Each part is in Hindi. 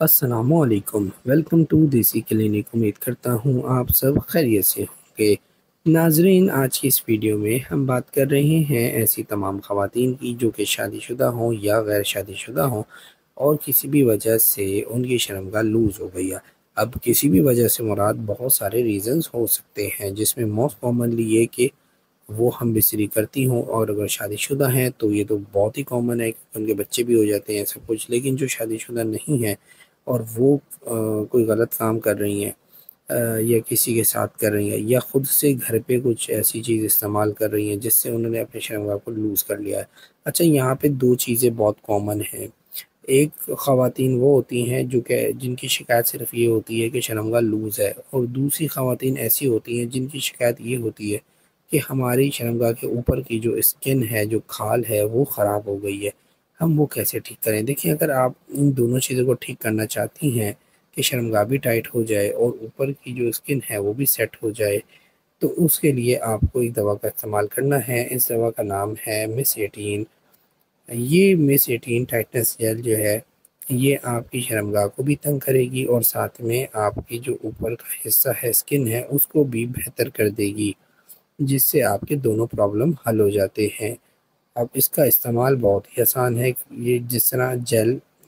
अस्सलामुअलैकुम, वेलकम टू देसी क्लिनिक। उम्मीद करता हूँ आप सब खैरियत से होंगे। नाजरीन, आज की इस वीडियो में हम बात कर रहे हैं ऐसी तमाम ख़वातीन की जो कि शादीशुदा हों या गैर शादीशुदा हों और किसी भी वजह से उनकी शर्मगाह लूज़ हो गई है। अब किसी भी वजह से मुराद बहुत सारे रीज़न्स हो सकते हैं, जिसमें मोस्ट कॉमनली ये कि वो हम बिस्तरी करती हों, और अगर शादीशुदा हैं तो ये तो बहुत ही कॉमन है कि उनके बच्चे भी हो जाते हैं सब कुछ। लेकिन जो शादीशुदा नहीं है और वो कोई गलत काम कर रही हैं, या किसी के साथ कर रही हैं, या ख़ुद से घर पे कुछ ऐसी चीज़ इस्तेमाल कर रही हैं जिससे उन्होंने अपने शर्मगाह को लूज़ कर लिया है। अच्छा, यहाँ पे दो चीज़ें बहुत कॉमन हैं। एक ख़वातीन वो होती हैं जो कि जिनकी शिकायत सिर्फ़ ये होती है कि शर्मगाह लूज़ है, और दूसरी ख़वातीन ऐसी होती हैं जिनकी शिकायत ये होती है कि हमारी शर्मगाह के ऊपर की जो स्किन है, जो खाल है, वो ख़राब हो गई है। हम वो कैसे ठीक करें? देखिए, अगर आप इन दोनों चीज़ों को ठीक करना चाहती हैं कि शर्मगाह भी टाइट हो जाए और ऊपर की जो स्किन है वो भी सेट हो जाए, तो उसके लिए आपको एक दवा का इस्तेमाल करना है। इस दवा का नाम है मिस 18। ये मिस 18 टाइटनेस जेल जो है, ये आपकी शर्मगाह को भी तंग करेगी और साथ में आपकी जो ऊपर का हिस्सा है, स्किन है, उसको भी बेहतर कर देगी, जिससे आपके दोनों प्रॉब्लम हल हो जाते हैं। अब इसका इस्तेमाल बहुत ही आसान है। ये जिस तरह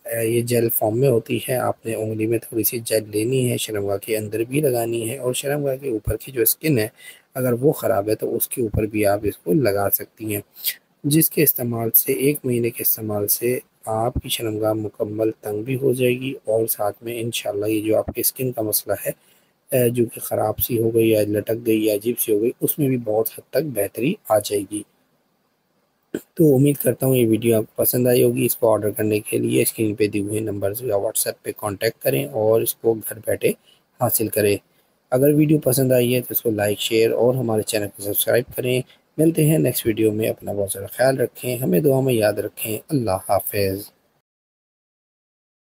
ये जेल फॉर्म में होती है, आपने उंगली में थोड़ी सी जेल लेनी है, शर्मगाह के अंदर भी लगानी है, और शर्मगाह के ऊपर की जो स्किन है, अगर वो ख़राब है तो उसके ऊपर भी आप इसको लगा सकती हैं, जिसके इस्तेमाल से 1 महीने के इस्तेमाल से आपकी शर्मगाह मुकम्मल तंग भी हो जाएगी, और साथ में इंशाल्लाह ये जो आपकी स्किन का मसला है, जो कि ख़राब सी हो गई या लटक गई या अजीब सी हो गई, उसमें भी बहुत हद तक बेहतरी आ जाएगी। तो उम्मीद करता हूँ ये वीडियो आपको पसंद आई होगी। इसको ऑर्डर करने के लिए स्क्रीन पे दिए हुए नंबर्स या व्हाट्सएप पे कांटेक्ट करें और इसको घर बैठे हासिल करें। अगर वीडियो पसंद आई है तो इसको लाइक, शेयर और हमारे चैनल को सब्सक्राइब करें। मिलते हैं नेक्स्ट वीडियो में। अपना बहुत ज़्यादा ख्याल रखें, हमें दुआ में याद रखें। अल्लाह हाफ़िज़।